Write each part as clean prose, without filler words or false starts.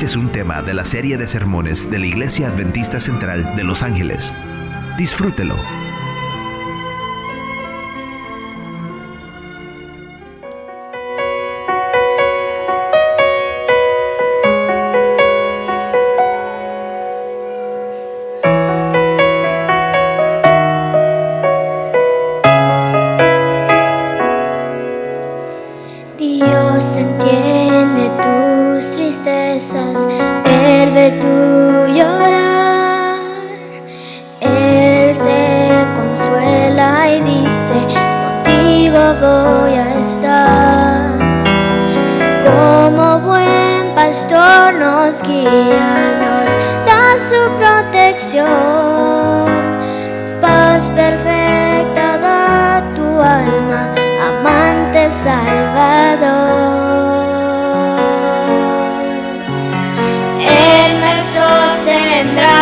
Este es un tema de la serie de sermones de la Iglesia Adventista Central de Los Ángeles. Disfrútelo. Dios entiende tus tristezas, Él ve tu llorar, Él te consuela y dice, contigo voy a estar. Como buen pastor nos guía, nos da su protección, paz perfecta da tu alma, amante Salvador. Él me sostendrá,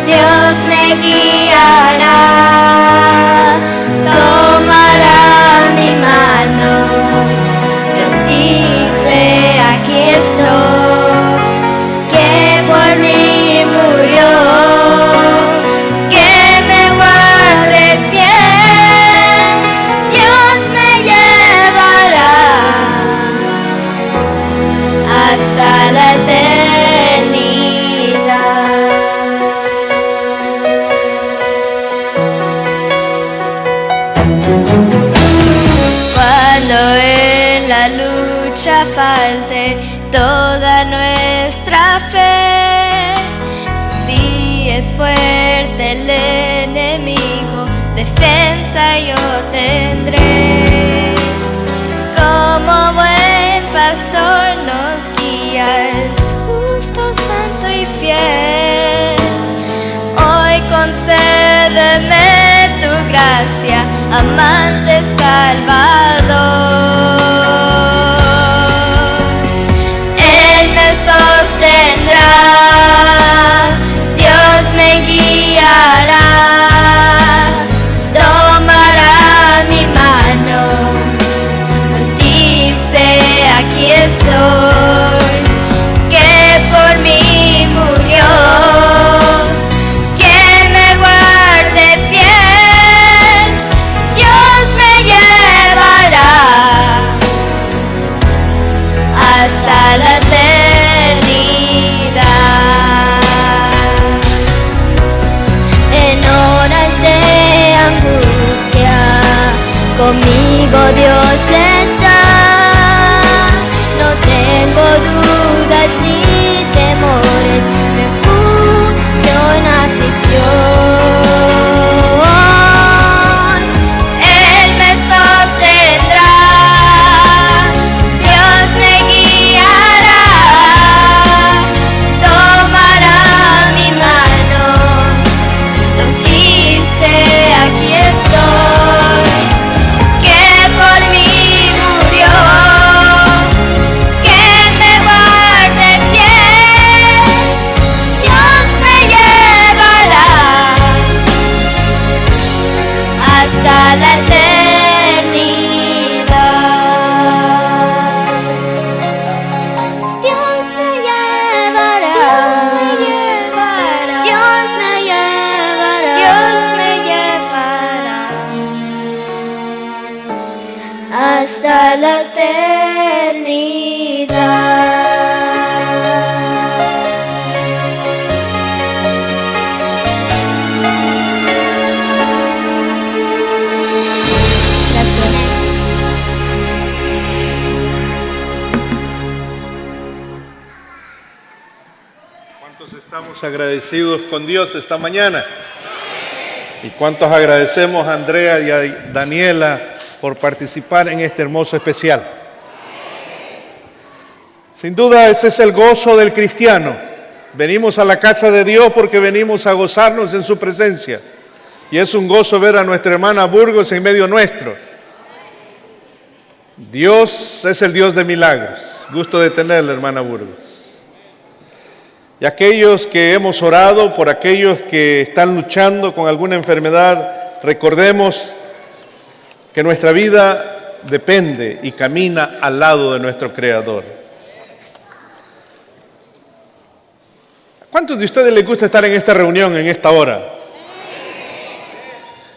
Dios me guiará, tomará mi mano, Dios dice aquí estoy, que por mí murió, que me guarde fiel, Dios me llevará hasta la eternidad. Cuando en la lucha falte toda nuestra fe, si es fuerte el enemigo, defensa yo tendré. Como buen pastor nos guía, es justo, santo y fiel. Hoy concédeme tu gracia, amante Salvador. Él me sostendrá, Dios me guiará, tomará mi mano, nos dice aquí estoy, que por mí murió, que me guarde fiel, Dios me llevará hasta la eternidad. En horas de angustia, conmigo Dios está. No tengo dudas ni temores, refugio en aflicción. Él me sostendrá, Dios me guiará, tomará mi mano, nos dice aquí estoy, que por mí murió, que me guarde fiel, Dios me llevará hasta la eternidad. Dios me llevará, Dios me llevará, Dios me llevará, Dios me llevará hasta la eternidad. Gracias. ¿Cuántos estamos agradecidos con Dios esta mañana? ¿Y cuántos agradecemos a Andrea y a Daniela por participar en este hermoso especial? Sin duda ese es el gozo del cristiano. Venimos a la casa de Dios porque venimos a gozarnos en su presencia. Y es un gozo ver a nuestra hermana Burgos en medio nuestro. Dios es el Dios de milagros. Gusto de tenerla, hermana Burgos. Y aquellos que hemos orado por aquellos que están luchando con alguna enfermedad, recordemos que nuestra vida depende y camina al lado de nuestro Creador. ¿Cuántos de ustedes les gusta estar en esta reunión en esta hora?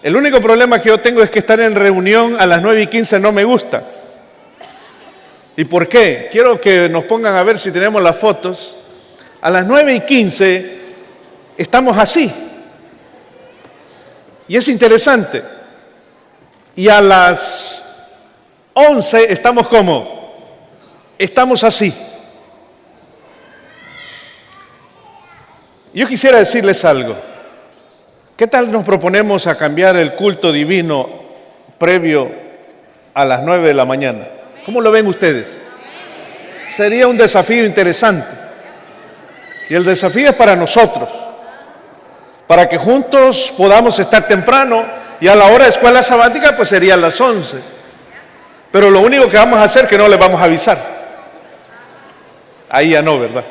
El único problema que yo tengo es que estar en reunión a las 9:15 no me gusta. ¿Y por qué? Quiero que nos pongan a ver si tenemos las fotos. A las 9:15 estamos así. Y es interesante. Y a las 11 estamos ¿cómo? Estamos así. Yo quisiera decirles algo. ¿Qué tal nos proponemos a cambiar el culto divino previo a las 9 de la mañana? ¿Cómo lo ven ustedes? Sería un desafío interesante. Y el desafío es para nosotros, para que juntos podamos estar temprano y a la hora de escuela sabática pues sería a las 11. Pero lo único que vamos a hacer es que no les vamos a avisar. Ahí ya no, ¿verdad?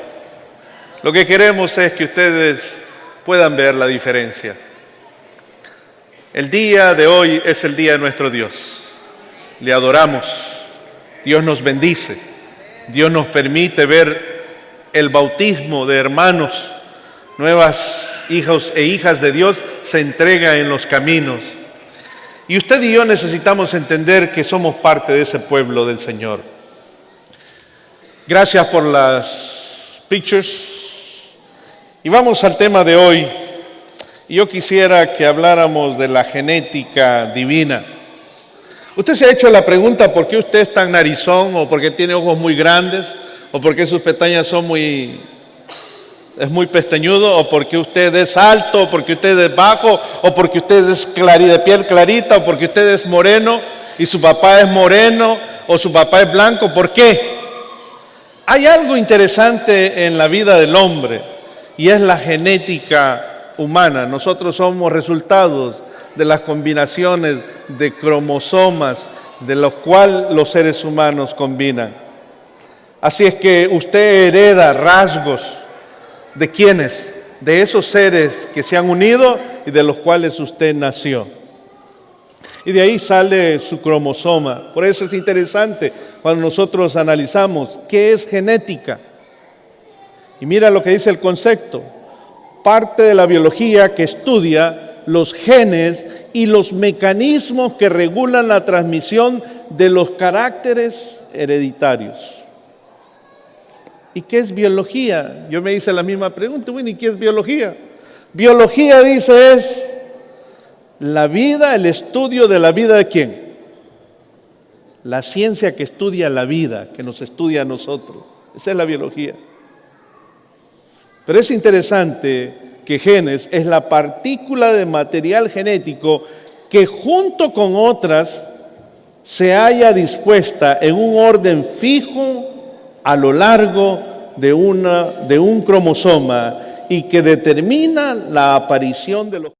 Lo que queremos es que ustedes puedan ver la diferencia. El día de hoy es el día de nuestro Dios. Le adoramos. Dios nos bendice. Dios nos permite ver el bautismo de hermanos. Nuevas hijos e hijas de Dios se entregan en los caminos. Y usted y yo necesitamos entender que somos parte de ese pueblo del Señor. Gracias por las pictures. Y vamos al tema de hoy. Yo quisiera que habláramos de la genética divina. ¿Usted se ha hecho la pregunta por qué usted es tan narizón, o por qué tiene ojos muy grandes, o por qué sus pestañas son muy pestañudo, o porque usted es alto, o porque usted es bajo, o porque usted es de piel clarita, o porque usted es moreno y su papá es moreno o su papá es blanco? ¿Por qué? Hay algo interesante en la vida del hombre y es la genética humana. Nosotros somos resultados de las combinaciones de cromosomas de los cuales los seres humanos combinan. Así es que usted hereda rasgos. ¿De quiénes? De esos seres que se han unido y de los cuales usted nació. Y de ahí sale su cromosoma. Por eso es interesante cuando nosotros analizamos qué es genética. Y mira lo que dice el concepto. Parte de la biología que estudia los genes y los mecanismos que regulan la transmisión de los caracteres hereditarios. ¿Y qué es biología? Yo me hice la misma pregunta. Bueno, ¿y qué es biología? Biología, dice, es la vida, el estudio de la vida ¿de quién? La ciencia que estudia la vida, que nos estudia a nosotros. Esa es la biología. Pero es interesante que genes es la partícula de material genético que junto con otras se halla dispuesta en un orden fijo a lo largo de un cromosoma y que determina la aparición de los...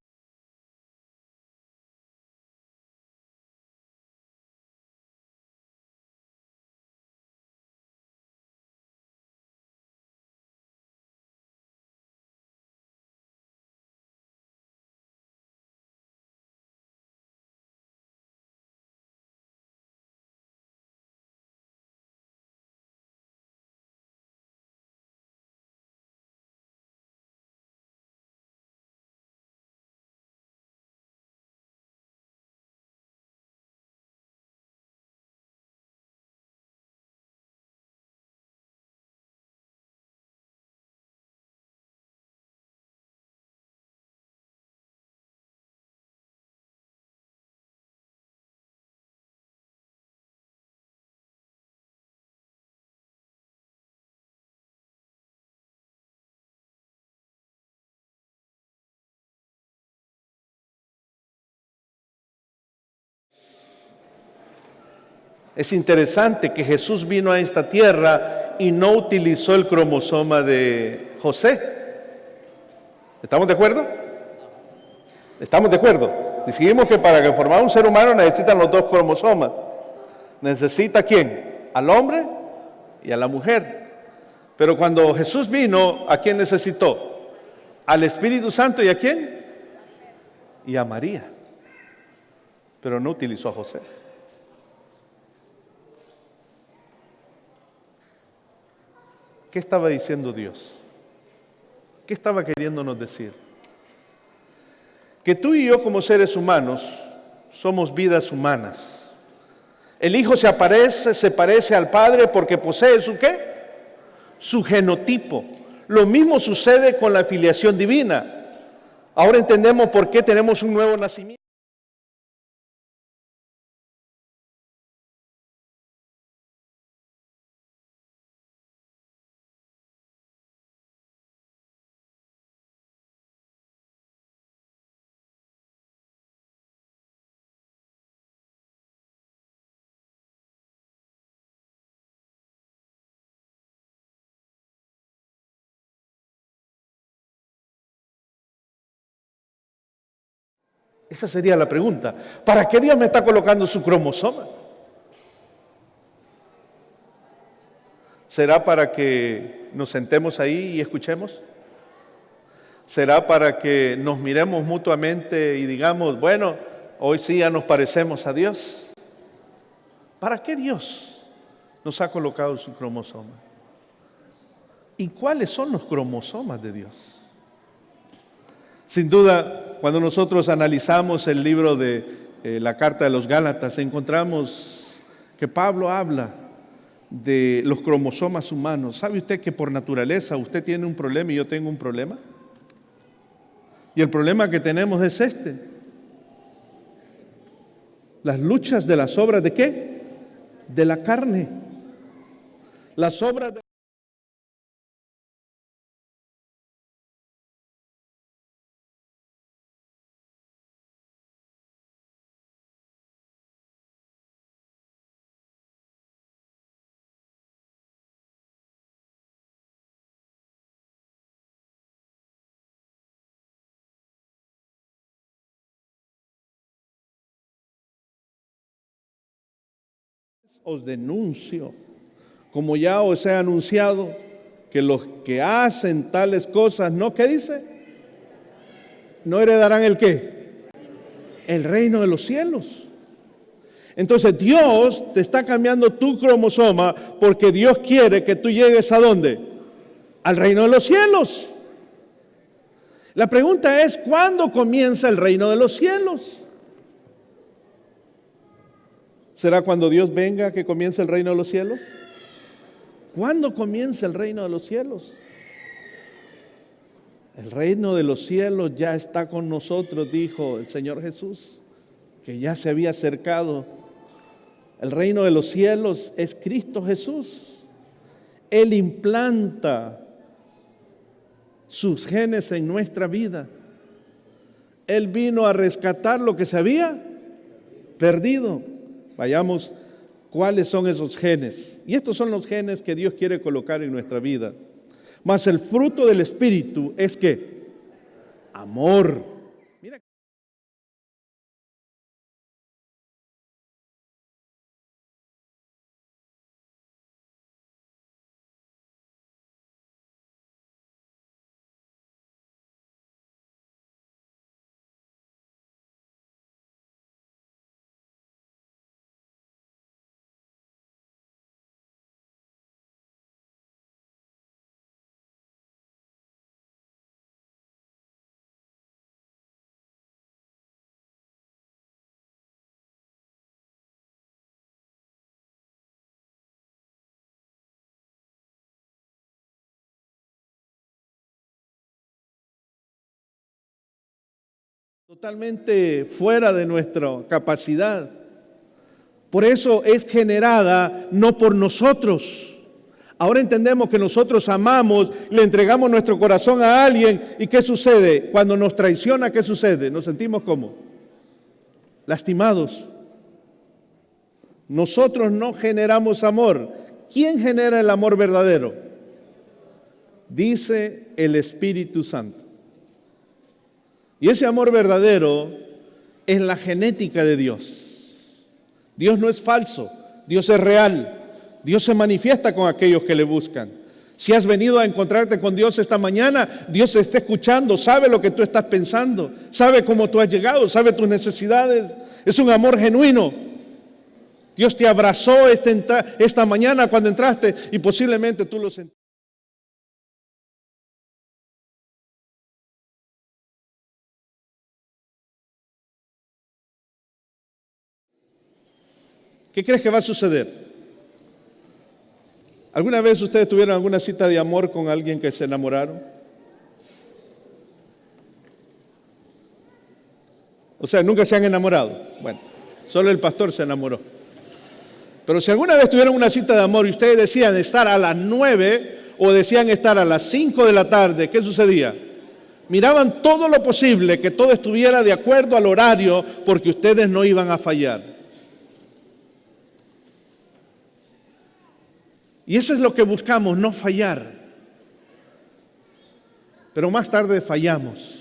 Es interesante que Jesús vino a esta tierra y no utilizó el cromosoma de José. ¿Estamos de acuerdo? ¿Estamos de acuerdo? Decidimos que para que formar un ser humano necesitan los dos cromosomas. ¿Necesita quién? Al hombre y a la mujer. Pero cuando Jesús vino, ¿a quién necesitó? Al Espíritu Santo, ¿y a quién? Y a María. Pero no utilizó a José. ¿Qué estaba diciendo Dios? ¿Qué estaba queriéndonos decir? Que tú y yo como seres humanos somos vidas humanas. El Hijo se parece al Padre porque posee ¿su qué? Su genotipo. Lo mismo sucede con la filiación divina. Ahora entendemos por qué tenemos un nuevo nacimiento. Esa sería la pregunta. ¿Para qué Dios me está colocando su cromosoma? ¿Será para que nos sentemos ahí y escuchemos? ¿Será para que nos miremos mutuamente y digamos, bueno, hoy sí ya nos parecemos a Dios? ¿Para qué Dios nos ha colocado su cromosoma? ¿Y cuáles son los cromosomas de Dios? Sin duda, cuando nosotros analizamos el libro de la Carta de los Gálatas, encontramos que Pablo habla de los cromosomas humanos. ¿Sabe usted que por naturaleza usted tiene un problema y yo tengo un problema? Y el problema que tenemos es este. Las luchas de las obras ¿de qué? De la carne. Las obras de os denuncio, como ya os he anunciado, que los que hacen tales cosas, ¿no? ¿Qué dice? ¿No heredarán el qué? El reino de los cielos. Entonces Dios te está cambiando tu cromosoma porque Dios quiere que tú llegues ¿a dónde? Al reino de los cielos. La pregunta es, ¿cuándo comienza el reino de los cielos? ¿Será cuando Dios venga que comience el reino de los cielos? ¿Cuándo comienza el reino de los cielos? El reino de los cielos ya está con nosotros, dijo el Señor Jesús, que ya se había acercado. El reino de los cielos es Cristo Jesús. Él implanta sus genes en nuestra vida. Él vino a rescatar lo que se había perdido. Vayamos, ¿cuáles son esos genes? Y estos son los genes que Dios quiere colocar en nuestra vida. Mas el fruto del Espíritu es ¿qué? Amor. Mira. Totalmente fuera de nuestra capacidad. Por eso es generada no por nosotros. Ahora entendemos que nosotros amamos, le entregamos nuestro corazón a alguien y ¿qué sucede? Cuando nos traiciona, ¿qué sucede? Nos sentimos como lastimados. Nosotros no generamos amor. ¿Quién genera el amor verdadero? Dice el Espíritu Santo. Y ese amor verdadero es la genética de Dios. Dios no es falso, Dios es real. Dios se manifiesta con aquellos que le buscan. Si has venido a encontrarte con Dios esta mañana, Dios te está escuchando, sabe lo que tú estás pensando, sabe cómo tú has llegado, sabe tus necesidades. Es un amor genuino. Dios te abrazó esta mañana cuando entraste y posiblemente tú lo sentiste. ¿Qué crees que va a suceder? ¿Alguna vez ustedes tuvieron alguna cita de amor con alguien que se enamoraron? O sea, nunca se han enamorado. Bueno, solo el pastor se enamoró. Pero si alguna vez tuvieron una cita de amor y ustedes decían estar a las 9 o decían estar a las 5 de la tarde, ¿qué sucedía? Miraban todo lo posible, que todo estuviera de acuerdo al horario, porque ustedes no iban a fallar. Y eso es lo que buscamos, no fallar. Pero más tarde fallamos.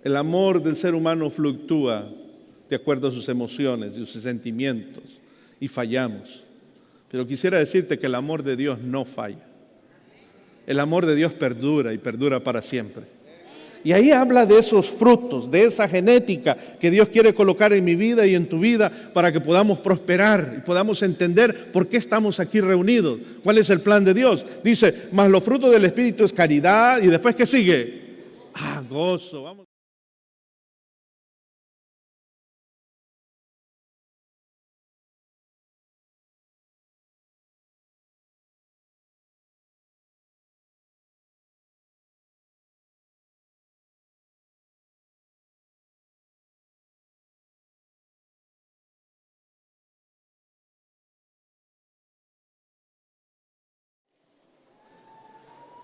El amor del ser humano fluctúa de acuerdo a sus emociones y sus sentimientos, y fallamos. Pero quisiera decirte que el amor de Dios no falla. El amor de Dios perdura y perdura para siempre. Y ahí habla de esos frutos, de esa genética que Dios quiere colocar en mi vida y en tu vida para que podamos prosperar y podamos entender por qué estamos aquí reunidos. ¿Cuál es el plan de Dios? Dice, mas los frutos del Espíritu es caridad, y después ¿qué sigue? Gozo. Vamos.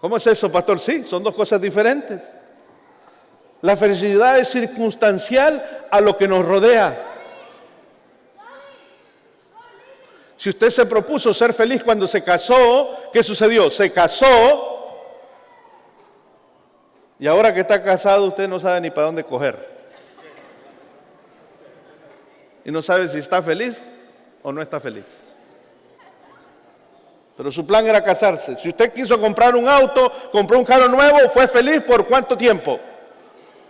¿Cómo es eso, pastor? Sí, son dos cosas diferentes. La felicidad es circunstancial a lo que nos rodea. Si usted se propuso ser feliz cuando se casó, ¿qué sucedió? Se casó y ahora que está casado usted no sabe ni para dónde coger. Y no sabe si está feliz o no está feliz. Pero su plan era casarse. Si usted quiso comprar un auto, compró un carro nuevo, ¿fue feliz por cuánto tiempo?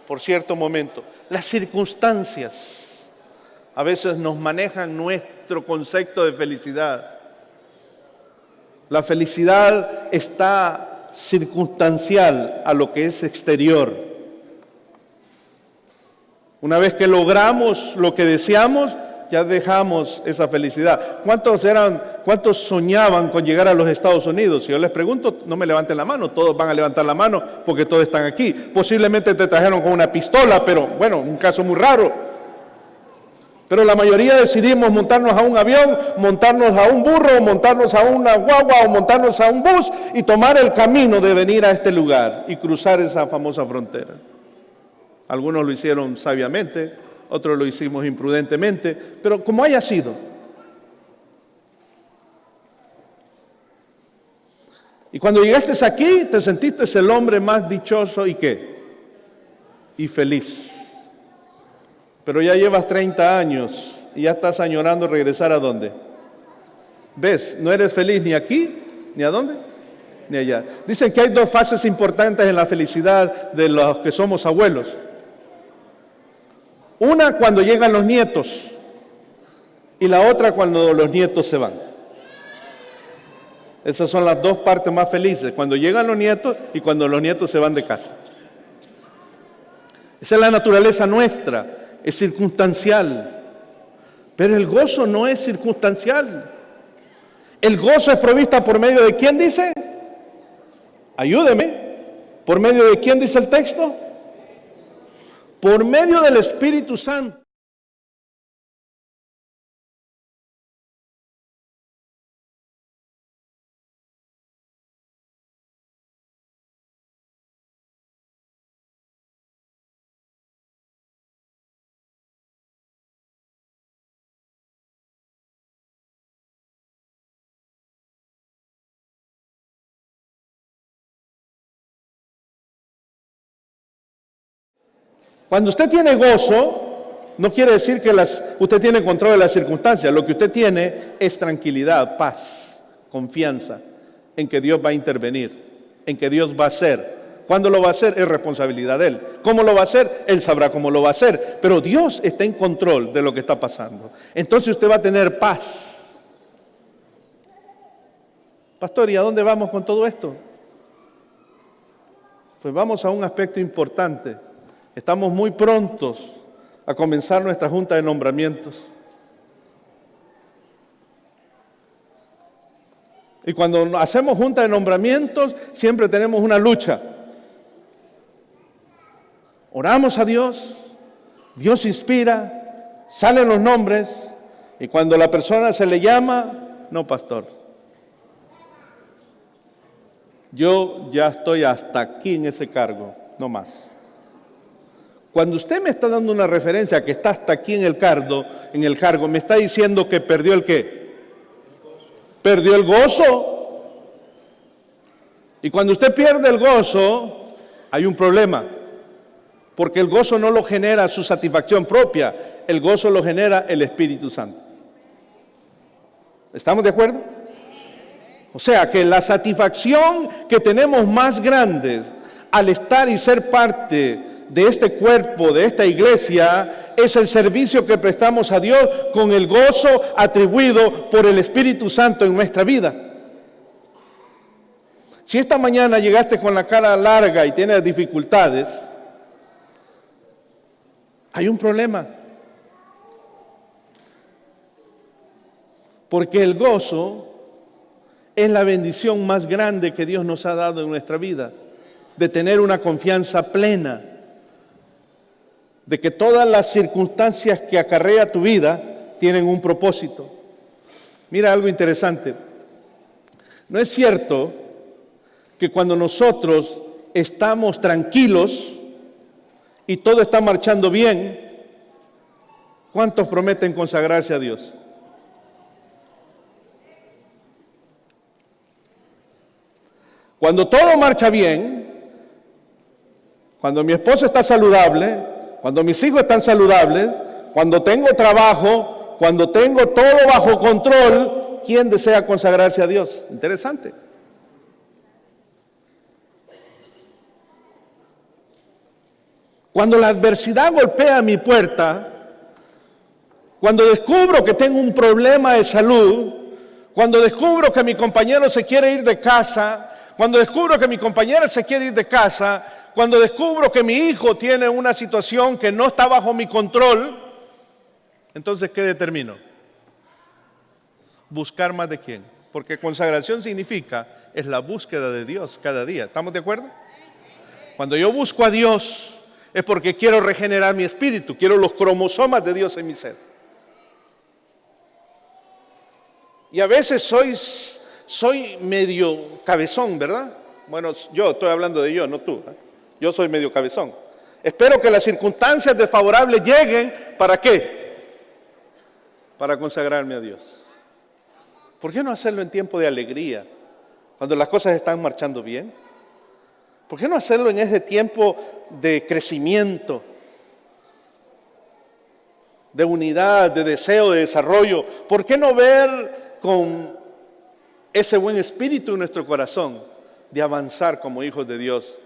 Por cierto momento. Las circunstancias a veces nos manejan nuestro concepto de felicidad. La felicidad está circunstancial a lo que es exterior. Una vez que logramos lo que deseamos, ya dejamos esa felicidad. ¿Cuántos soñaban con llegar a los Estados Unidos? Si yo les pregunto, no me levanten la mano, todos van a levantar la mano porque todos están aquí. Posiblemente te trajeron con una pistola, pero bueno, un caso muy raro. Pero la mayoría decidimos montarnos a un avión, montarnos a un burro, montarnos a una guagua o montarnos a un bus y tomar el camino de venir a este lugar y cruzar esa famosa frontera. Algunos lo hicieron sabiamente, otros lo hicimos imprudentemente, pero como haya sido. Y cuando llegaste aquí, te sentiste el hombre más dichoso y ¿qué? Y feliz. Pero ya llevas 30 años y ya estás añorando regresar ¿a dónde? ¿Ves? No eres feliz ni aquí, ni a dónde, ni allá. Dicen que hay dos fases importantes en la felicidad de los que somos abuelos. Una cuando llegan los nietos y la otra cuando los nietos se van. Esas son las dos partes más felices, cuando llegan los nietos y cuando los nietos se van de casa. Esa es la naturaleza nuestra, es circunstancial. Pero el gozo no es circunstancial. El gozo es provista por medio de ¿quién dice? Ayúdeme. ¿Por medio de quién dice el texto? Por medio del Espíritu Santo. Cuando usted tiene gozo, no quiere decir que usted tiene control de las circunstancias. Lo que usted tiene es tranquilidad, paz, confianza en que Dios va a intervenir, en que Dios va a hacer. ¿Cuándo lo va a hacer? Es responsabilidad de Él. ¿Cómo lo va a hacer? Él sabrá cómo lo va a hacer. Pero Dios está en control de lo que está pasando. Entonces usted va a tener paz. Pastor, ¿y a dónde vamos con todo esto? Pues vamos a un aspecto importante. Estamos muy prontos a comenzar nuestra junta de nombramientos. Y cuando hacemos junta de nombramientos, siempre tenemos una lucha. Oramos a Dios, Dios inspira, salen los nombres, y cuando la persona se le llama, no, pastor, yo ya estoy hasta aquí en ese cargo, no más. Cuando usted me está dando una referencia que está hasta aquí en el cargo, me está diciendo que perdió el ¿qué? Perdió el gozo. Y cuando usted pierde el gozo, hay un problema. Porque el gozo no lo genera su satisfacción propia, el gozo lo genera el Espíritu Santo. ¿Estamos de acuerdo? O sea que la satisfacción que tenemos más grande al estar y ser parte de este cuerpo, de esta iglesia, es el servicio que prestamos a Dios con el gozo atribuido por el Espíritu Santo en nuestra vida. Si esta mañana llegaste con la cara larga y tienes dificultades, hay un problema. Porque el gozo es la bendición más grande que Dios nos ha dado en nuestra vida, de tener una confianza plena, de que todas las circunstancias que acarrea tu vida tienen un propósito. Mira algo interesante. ¿No es cierto que cuando nosotros estamos tranquilos y todo está marchando bien, cuántos prometen consagrarse a Dios? Cuando todo marcha bien, cuando mi esposa está saludable, cuando mis hijos están saludables, cuando tengo trabajo, cuando tengo todo bajo control, ¿quién desea consagrarse a Dios? Interesante. Cuando la adversidad golpea mi puerta, cuando descubro que tengo un problema de salud, cuando descubro que mi compañero se quiere ir de casa, cuando descubro que mi compañera se quiere ir de casa, cuando descubro que mi hijo tiene una situación que no está bajo mi control, entonces, ¿qué determino? Buscar más de quién. Porque consagración significa, es la búsqueda de Dios cada día. ¿Estamos de acuerdo? Cuando yo busco a Dios, es porque quiero regenerar mi espíritu, quiero los cromosomas de Dios en mi ser. Y a veces soy medio cabezón, ¿verdad? Bueno, yo estoy hablando de yo, no tú. Yo soy medio cabezón. Espero que las circunstancias desfavorables lleguen, ¿para qué? Para consagrarme a Dios. ¿Por qué no hacerlo en tiempo de alegría, cuando las cosas están marchando bien? ¿Por qué no hacerlo en ese tiempo de crecimiento, de unidad, de deseo, de desarrollo? ¿Por qué no ver con ese buen espíritu en nuestro corazón de avanzar como hijos de Dios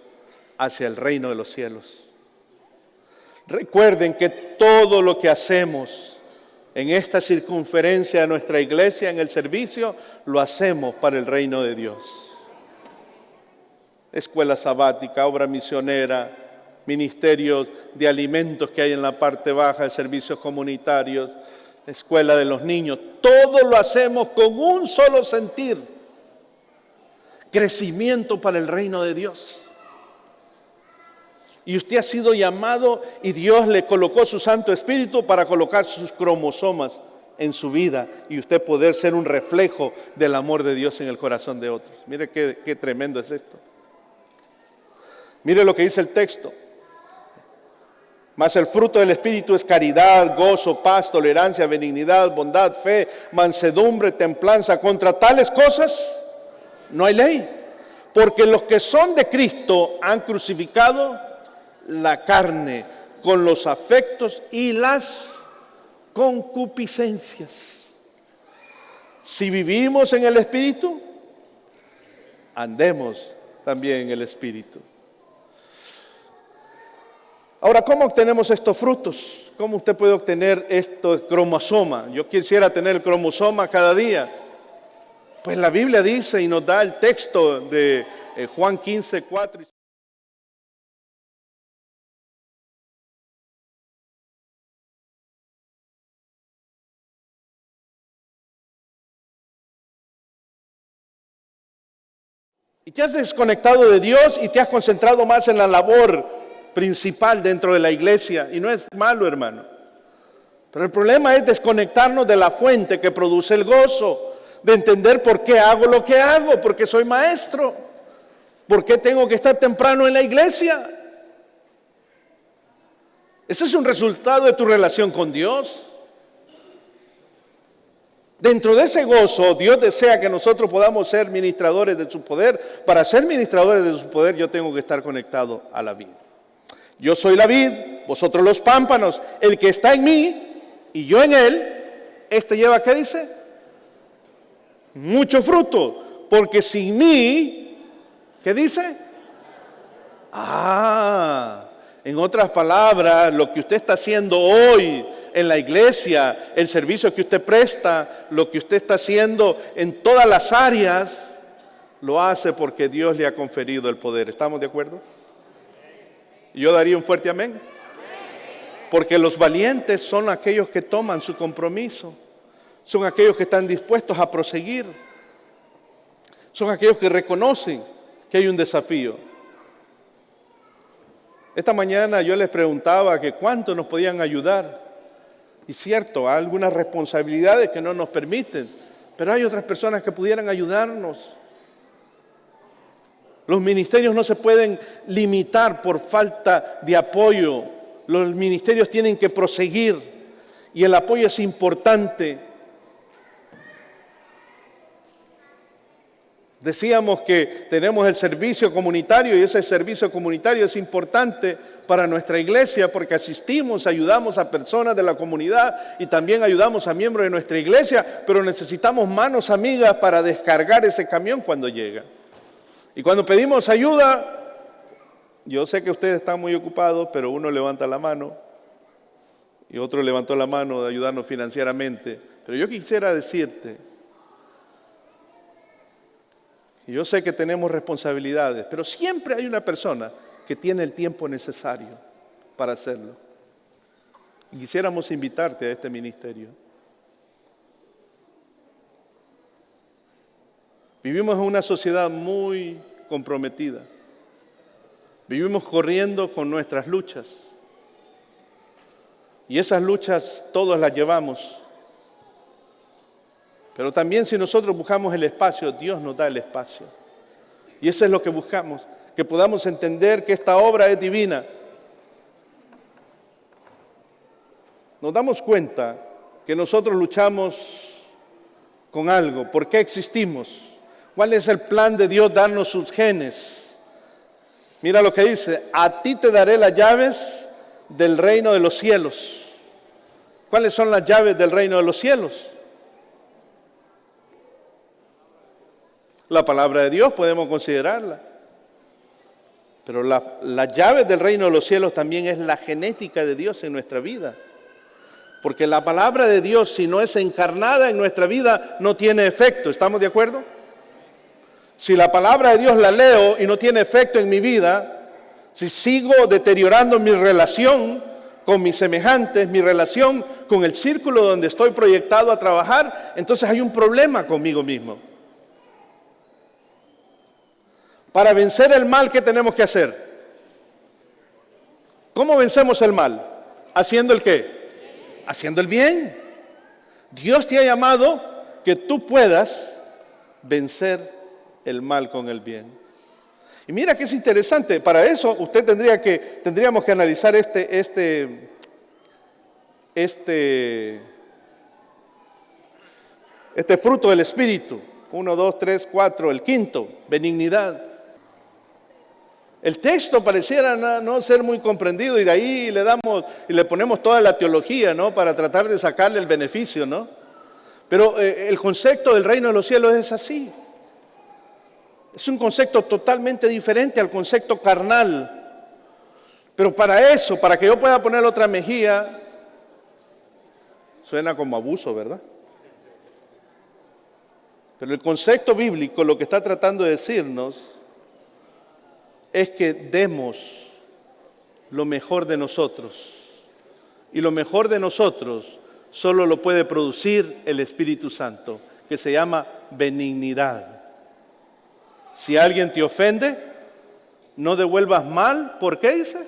hacia el reino de los cielos? Recuerden que todo lo que hacemos en esta circunferencia de nuestra iglesia, en el servicio, lo hacemos para el reino de Dios. Escuela sabática, obra misionera, ministerios de alimentos que hay en la parte baja, de servicios comunitarios, escuela de los niños, todo lo hacemos con un solo sentir: crecimiento para el reino de Dios. Y usted ha sido llamado y Dios le colocó su Santo Espíritu para colocar sus cromosomas en su vida y usted poder ser un reflejo del amor de Dios en el corazón de otros. Mire qué tremendo es esto. Mire lo que dice el texto. Mas el fruto del Espíritu es caridad, gozo, paz, tolerancia, benignidad, bondad, fe, mansedumbre, templanza. Contra tales cosas no hay ley. Porque los que son de Cristo han crucificado la carne con los afectos y las concupiscencias. Si vivimos en el Espíritu, andemos también en el Espíritu. Ahora, ¿cómo obtenemos estos frutos? ¿Cómo usted puede obtener este cromosoma? Yo quisiera tener el cromosoma cada día. Pues la Biblia dice y nos da el texto de Juan 15, 4. Y te has desconectado de Dios y te has concentrado más en la labor principal dentro de la iglesia. Y no es malo, hermano. Pero el problema es desconectarnos de la fuente que produce el gozo, de entender por qué hago lo que hago, porque soy maestro, por qué tengo que estar temprano en la iglesia. Ese es un resultado de tu relación con Dios. Dentro de ese gozo, Dios desea que nosotros podamos ser ministradores de su poder. Para ser ministradores de su poder, yo tengo que estar conectado a la vid. Yo soy la vid, vosotros los pámpanos. El que está en mí y yo en él, este lleva, ¿qué dice? Mucho fruto. Porque sin mí, ¿qué dice? En otras palabras, lo que usted está haciendo hoy en la iglesia, el servicio que usted presta, lo que usted está haciendo en todas las áreas, lo hace porque Dios le ha conferido el poder. ¿Estamos de acuerdo? Yo daría un fuerte amén. Porque los valientes son aquellos que toman su compromiso, son aquellos que están dispuestos a proseguir, son aquellos que reconocen que hay un desafío. Esta mañana yo les preguntaba que cuánto nos podían ayudar. Y cierto, hay algunas responsabilidades que no nos permiten, pero hay otras personas que pudieran ayudarnos. Los ministerios no se pueden limitar por falta de apoyo. Los ministerios tienen que proseguir y el apoyo es importante. Decíamos que tenemos el servicio comunitario y ese servicio comunitario es importante para nuestra iglesia porque asistimos, ayudamos a personas de la comunidad y también ayudamos a miembros de nuestra iglesia, pero necesitamos manos amigas para descargar ese camión cuando llega. Y cuando pedimos ayuda, yo sé que ustedes están muy ocupados, pero uno levanta la mano y otro levantó la mano de ayudarnos financieramente. Pero yo quisiera decirte, y yo sé que tenemos responsabilidades, pero siempre hay una persona que tiene el tiempo necesario para hacerlo. Y quisiéramos invitarte a este ministerio. Vivimos en una sociedad muy comprometida. Vivimos corriendo con nuestras luchas. Y esas luchas todos las llevamos. Pero también si nosotros buscamos el espacio, Dios nos da el espacio. Y eso es lo que buscamos, que podamos entender que esta obra es divina. Nos damos cuenta que nosotros luchamos con algo. ¿Por qué existimos? ¿Cuál es el plan de Dios darnos sus genes? Mira lo que dice, a ti te daré las llaves del reino de los cielos. ¿Cuáles son las llaves del reino de los cielos? La palabra de Dios podemos considerarla. Pero las llaves del reino de los cielos también es la genética de Dios en nuestra vida. Porque la palabra de Dios, si no es encarnada en nuestra vida, no tiene efecto. ¿Estamos de acuerdo? Si la palabra de Dios la leo y no tiene efecto en mi vida, si sigo deteriorando mi relación con mis semejantes, mi relación con el círculo donde estoy proyectado a trabajar, entonces hay un problema conmigo mismo. Para vencer el mal, ¿qué tenemos que hacer? ¿Cómo vencemos el mal? ¿Haciendo el qué? Haciendo el bien. Dios te ha llamado que tú puedas vencer el mal con el bien. Y mira que es interesante. Para eso usted tendríamos que analizar este fruto del Espíritu. 1, 2, 3, 4, el quinto, benignidad. El texto pareciera no ser muy comprendido y de ahí le ponemos toda la teología, ¿no? Para tratar de sacarle el beneficio, ¿no? Pero el concepto del reino de los cielos es así. Es un concepto totalmente diferente al concepto carnal. Pero para eso, para que yo pueda poner otra mejilla, suena como abuso, ¿verdad? Pero el concepto bíblico lo que está tratando de decirnos es que demos lo mejor de nosotros. Y lo mejor de nosotros solo lo puede producir el Espíritu Santo, que se llama benignidad. Si alguien te ofende, no devuelvas mal. ¿Por qué dice?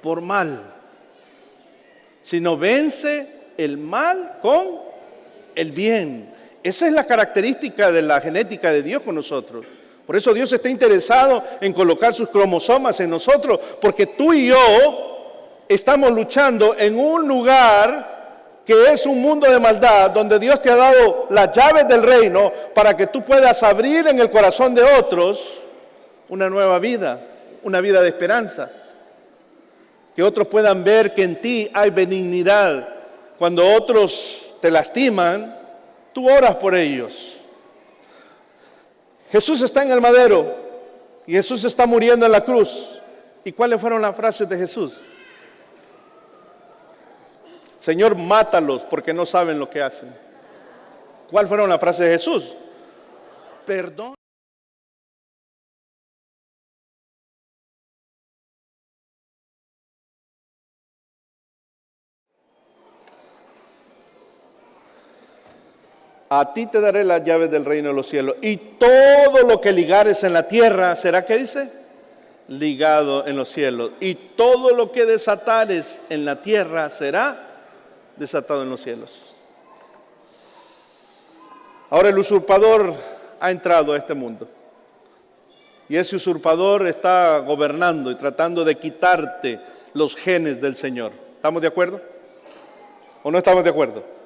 Por mal. Sino vence el mal con el bien. Esa es la característica de la genética de Dios con nosotros. Por eso Dios está interesado en colocar sus cromosomas en nosotros, porque tú y yo estamos luchando en un lugar que es un mundo de maldad, donde Dios te ha dado las llaves del reino para que tú puedas abrir en el corazón de otros una nueva vida, una vida de esperanza. Que otros puedan ver que en ti hay benignidad. Cuando otros te lastiman, tú oras por ellos. Jesús está en el madero y Jesús está muriendo en la cruz. ¿Y cuáles fueron las frases de Jesús? Señor, mátalos porque no saben lo que hacen. ¿Cuál fueron las frases de Jesús? Perdón. A ti te daré las llaves del reino de los cielos, y todo lo que ligares en la tierra, ¿será qué dice? Ligado en los cielos. Y todo lo que desatares en la tierra será desatado en los cielos. Ahora el usurpador ha entrado a este mundo. Y ese usurpador está gobernando y tratando de quitarte los genes del Señor. ¿Estamos de acuerdo? ¿O no estamos de acuerdo?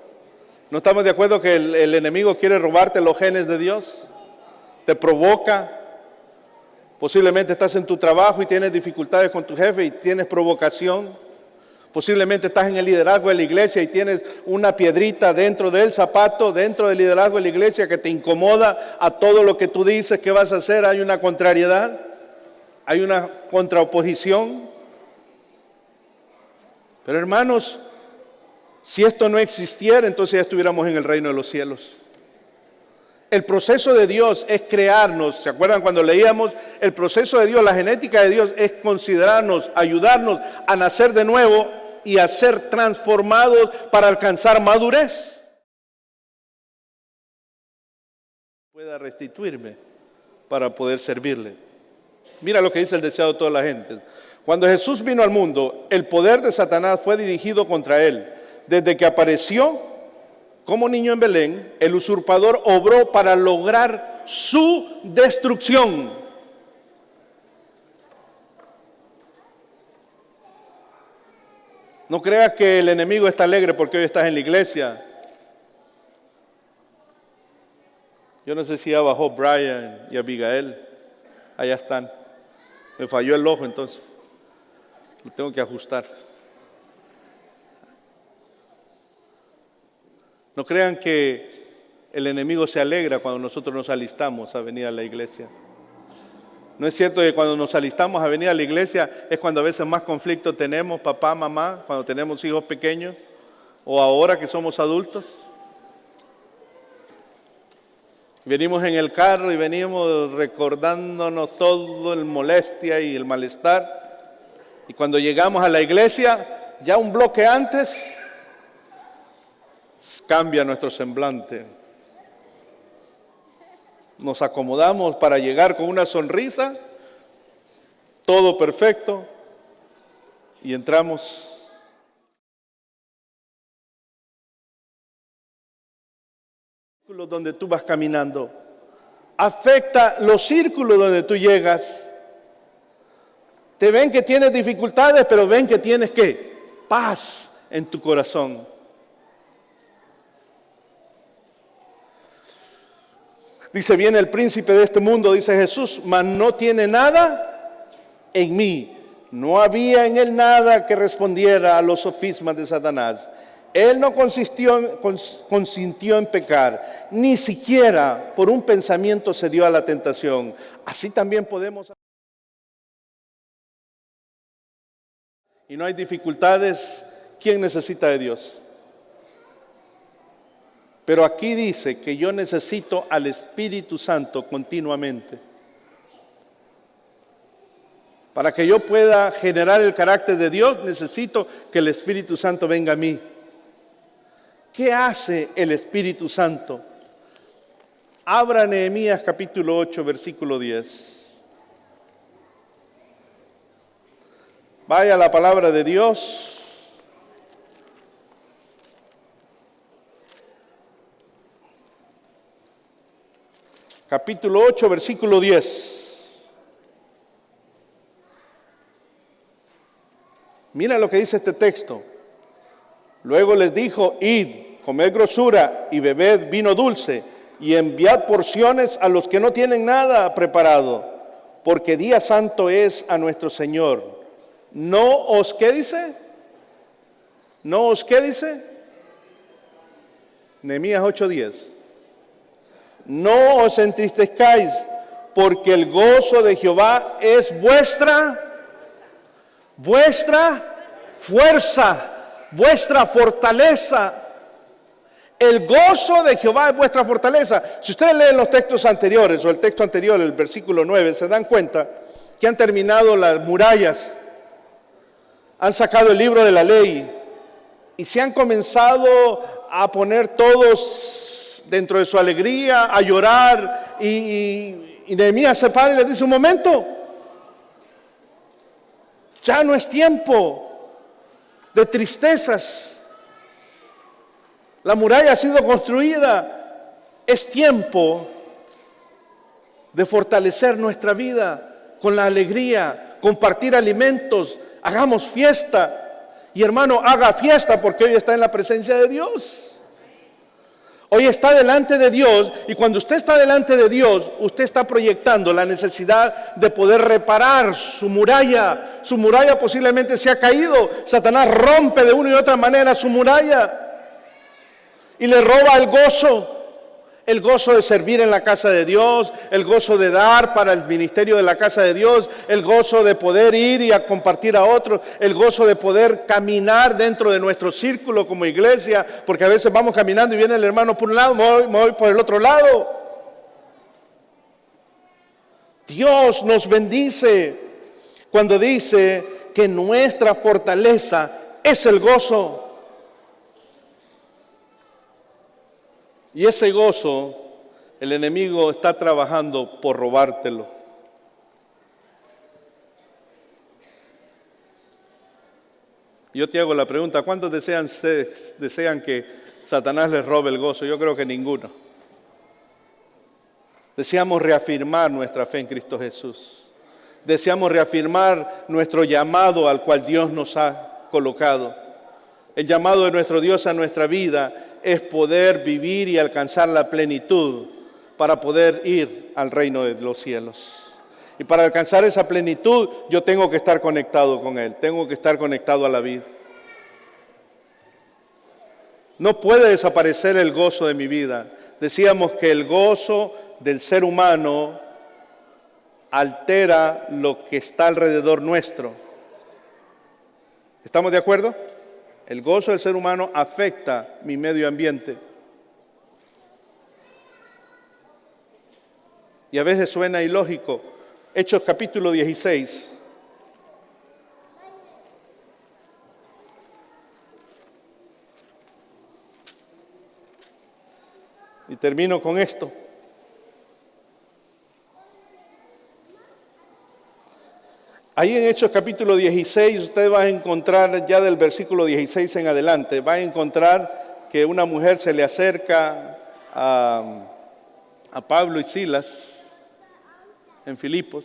¿No estamos de acuerdo que el enemigo quiere robarte los genes de Dios? Te provoca. Posiblemente estás en tu trabajo y tienes dificultades con tu jefe y tienes provocación. Posiblemente estás en el liderazgo de la iglesia y tienes una piedrita dentro del zapato, dentro del liderazgo de la iglesia, que te incomoda a todo lo que tú dices que vas a hacer. Hay una contrariedad, hay una contraoposición. Pero hermanos, si esto no existiera, entonces ya estuviéramos en el reino de los cielos. El proceso de Dios es crearnos. ¿Se acuerdan cuando leíamos? El proceso de Dios, la genética de Dios es considerarnos, ayudarnos a nacer de nuevo y a ser transformados para alcanzar madurez. Pueda restituirme para poder servirle. Mira lo que dice el deseo de toda la gente. Cuando Jesús vino al mundo, el poder de Satanás fue dirigido contra él. Desde que apareció como niño en Belén, el usurpador obró para lograr su destrucción. No creas que el enemigo está alegre porque hoy estás en la iglesia. Yo no sé si ya bajó Brian y Abigail. Allá están. Me falló el ojo entonces. Lo tengo que ajustar. No crean que el enemigo se alegra cuando nosotros nos alistamos a venir a la iglesia. No es cierto que cuando nos alistamos a venir a la iglesia es cuando a veces más conflicto tenemos, papá, mamá, cuando tenemos hijos pequeños, o ahora que somos adultos. Venimos en el carro y venimos recordándonos todo el molestia y el malestar. Y cuando llegamos a la iglesia, ya un bloque antes, cambia nuestro semblante. Nos acomodamos para llegar con una sonrisa, todo perfecto, y entramos. Donde tú vas caminando, afecta los círculos donde tú llegas. Te ven que tienes dificultades, pero ven que tienes ¿qué? Paz en tu corazón. Dice, viene el príncipe de este mundo, dice Jesús, mas no tiene nada en mí. No había en él nada que respondiera a los sofismas de Satanás. Él no consintió en pecar, ni siquiera por un pensamiento se dio a la tentación. Así también podemos. Y no hay dificultades. ¿Quién necesita de Dios? Pero aquí dice que yo necesito al Espíritu Santo continuamente. Para que yo pueda generar el carácter de Dios, necesito que el Espíritu Santo venga a mí. ¿Qué hace el Espíritu Santo? Abra Nehemías capítulo 8, versículo 10. Vaya a la palabra de Dios. Capítulo 8, versículo 10. Mira lo que dice este texto. Luego les dijo: id, comed grosura y bebed vino dulce, y enviad porciones a los que no tienen nada preparado, porque día santo es a nuestro Señor. No os, ¿qué dice? No os, ¿qué dice? Nehemías 8:10. No os entristezcáis, porque el gozo de Jehová es vuestra fuerza, vuestra fortaleza. El gozo de Jehová es vuestra fortaleza. Si ustedes leen los textos anteriores, o el texto anterior, el versículo 9, se dan cuenta que han terminado las murallas, han sacado el libro de la ley y se han comenzado a poner todos dentro de su alegría, a llorar, y Nehemías se para y les dice: un momento, ya no es tiempo de tristezas. La muralla ha sido construida. Es tiempo de fortalecer nuestra vida con la alegría, compartir alimentos, hagamos fiesta. Y hermano, haga fiesta porque hoy está en la presencia de Dios. Hoy está delante de Dios, y cuando usted está delante de Dios, usted está proyectando la necesidad de poder reparar su muralla. Su muralla posiblemente se ha caído. Satanás rompe de una y otra manera su muralla y le roba el gozo de servir en la casa de Dios, el gozo de dar para el ministerio de la casa de Dios, el gozo de poder ir y a compartir a otros, el gozo de poder caminar dentro de nuestro círculo como iglesia, porque a veces vamos caminando y viene el hermano por un lado, me voy por el otro lado. Dios nos bendice cuando dice que nuestra fortaleza es el gozo. Y ese gozo, el enemigo está trabajando por robártelo. Yo te hago la pregunta: ¿cuántos desean que Satanás les robe el gozo? Yo creo que ninguno. Deseamos reafirmar nuestra fe en Cristo Jesús. Deseamos reafirmar nuestro llamado al cual Dios nos ha colocado. El llamado de nuestro Dios a nuestra vida es poder vivir y alcanzar la plenitud para poder ir al reino de los cielos. Y para alcanzar esa plenitud, yo tengo que estar conectado con Él, tengo que estar conectado a la vida. No puede desaparecer el gozo de mi vida. Decíamos que el gozo del ser humano altera lo que está alrededor nuestro. ¿Estamos de acuerdo? El gozo del ser humano afecta mi medio ambiente. Y a veces suena ilógico. Hechos capítulo 16. Y termino con esto. Ahí en Hechos capítulo 16, usted va a encontrar, ya del versículo 16 en adelante, va a encontrar que una mujer se le acerca a Pablo y Silas en Filipos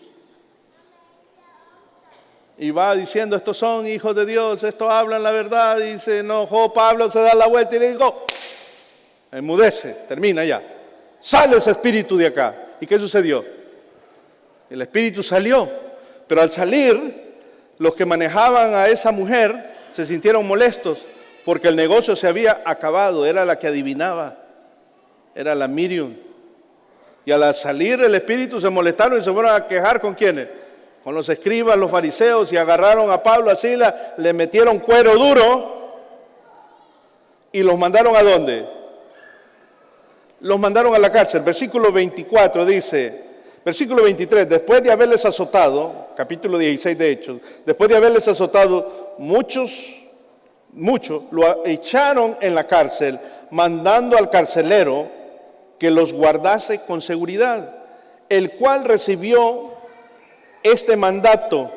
y va diciendo: estos son hijos de Dios, estos hablan la verdad. Y se enojó Pablo, se da la vuelta y le dijo: enmudece, termina ya, sale ese espíritu de acá. ¿Y qué sucedió? El espíritu salió. Pero al salir, los que manejaban a esa mujer se sintieron molestos porque el negocio se había acabado. Era la que adivinaba, era la Miriam. Y al salir el espíritu se molestaron y se fueron a quejar ¿con quiénes? Con los escribas, los fariseos, y agarraron a Pablo, a Silas, le metieron cuero duro y los mandaron ¿a dónde? Los mandaron a la cárcel. Versículo 24 dice... Versículo 23, después de haberles azotado, capítulo 16 de Hechos, después de haberles azotado, muchos lo echaron en la cárcel, mandando al carcelero que los guardase con seguridad, el cual recibió este mandato,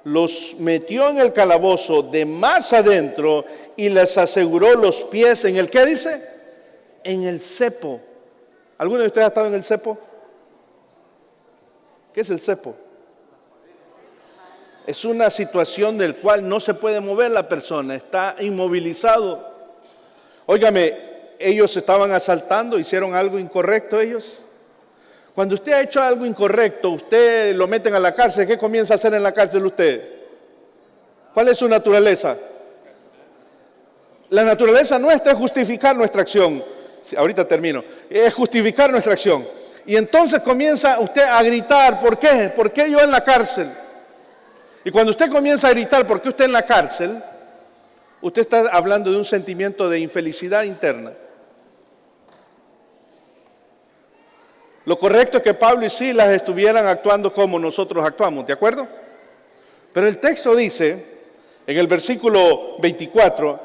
los metió en el calabozo de más adentro y les aseguró los pies en el, ¿qué dice? En el cepo. ¿Alguno de ustedes ha estado en el cepo? ¿Qué es el cepo? Es una situación del cual no se puede mover la persona, está inmovilizado. Óigame, ellos estaban asaltando, hicieron algo incorrecto ellos. Cuando usted ha hecho algo incorrecto, usted lo meten a la cárcel, ¿qué comienza a hacer en la cárcel usted? ¿Cuál es su naturaleza? La naturaleza nuestra es justificar nuestra acción. Sí, ahorita termino. Es justificar nuestra acción. Y entonces comienza usted a gritar, ¿por qué? ¿Por qué yo en la cárcel? Y cuando usted comienza a gritar, ¿por qué usted en la cárcel? Usted está hablando de un sentimiento de infelicidad interna. Lo correcto es que Pablo y Silas estuvieran actuando como nosotros actuamos, ¿de acuerdo? Pero el texto dice, en el versículo 24,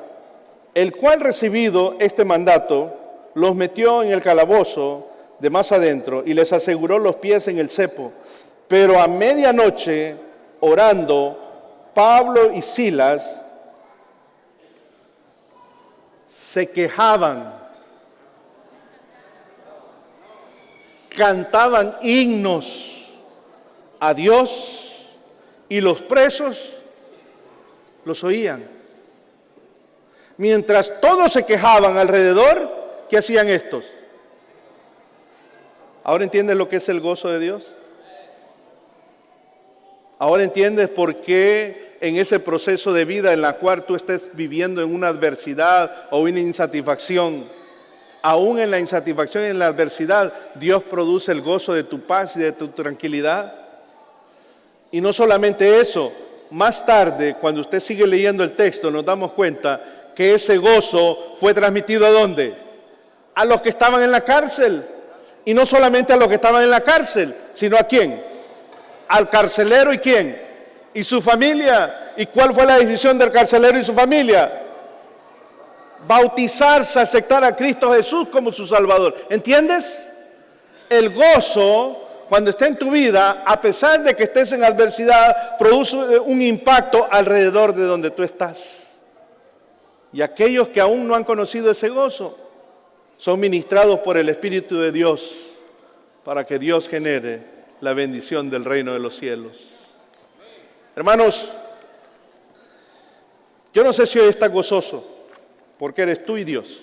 el cual recibido este mandato, los metió en el calabozo de más adentro y les aseguró los pies en el cepo. Pero a medianoche, orando, Pablo y Silas se quejaban, cantaban himnos a Dios y los presos los oían. Mientras todos se quejaban alrededor, ¿qué hacían estos? ¿Ahora entiendes lo que es el gozo de Dios? ¿Ahora entiendes por qué en ese proceso de vida en la cual tú estés viviendo en una adversidad o una insatisfacción, aún en la insatisfacción y en la adversidad, Dios produce el gozo de tu paz y de tu tranquilidad? Y no solamente eso, más tarde, cuando usted sigue leyendo el texto, nos damos cuenta que ese gozo fue transmitido ¿a dónde? A los que estaban en la cárcel. Y no solamente a los que estaban en la cárcel, sino ¿a quién? Al carcelero, ¿y quién? Y su familia. ¿Y cuál fue la decisión del carcelero y su familia? Bautizarse, aceptar a Cristo Jesús como su Salvador. ¿Entiendes? El gozo, cuando está en tu vida, a pesar de que estés en adversidad, produce un impacto alrededor de donde tú estás. Y aquellos que aún no han conocido ese gozo, son ministrados por el Espíritu de Dios para que Dios genere la bendición del reino de los cielos. Hermanos, yo no sé si hoy estás gozoso, porque eres tú y Dios.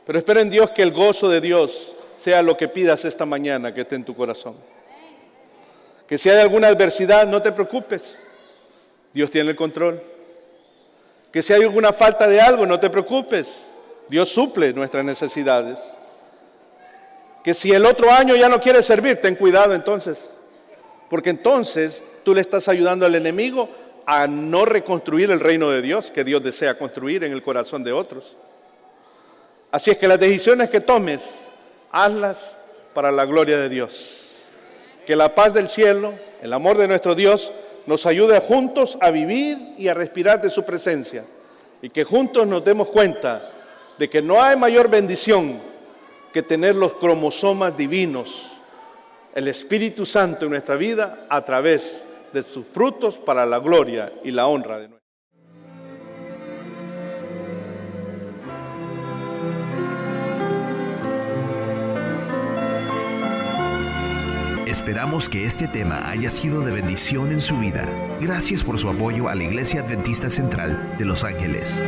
Pero espera en Dios que el gozo de Dios sea lo que pidas esta mañana que esté en tu corazón. Que si hay alguna adversidad, no te preocupes. Dios tiene el control. Que si hay alguna falta de algo, no te preocupes. Dios suple nuestras necesidades. Que si el otro año ya no quieres servir, ten cuidado entonces. Porque entonces tú le estás ayudando al enemigo a no reconstruir el reino de Dios que Dios desea construir en el corazón de otros. Así es que las decisiones que tomes, hazlas para la gloria de Dios. Que la paz del cielo, el amor de nuestro Dios, nos ayude juntos a vivir y a respirar de su presencia. Y que juntos nos demos cuenta de que no hay mayor bendición que tener los cromosomas divinos, el Espíritu Santo en nuestra vida a través de sus frutos para la gloria y la honra de nuestro. Esperamos que este tema haya sido de bendición en su vida. Gracias por su apoyo a la Iglesia Adventista Central de Los Ángeles.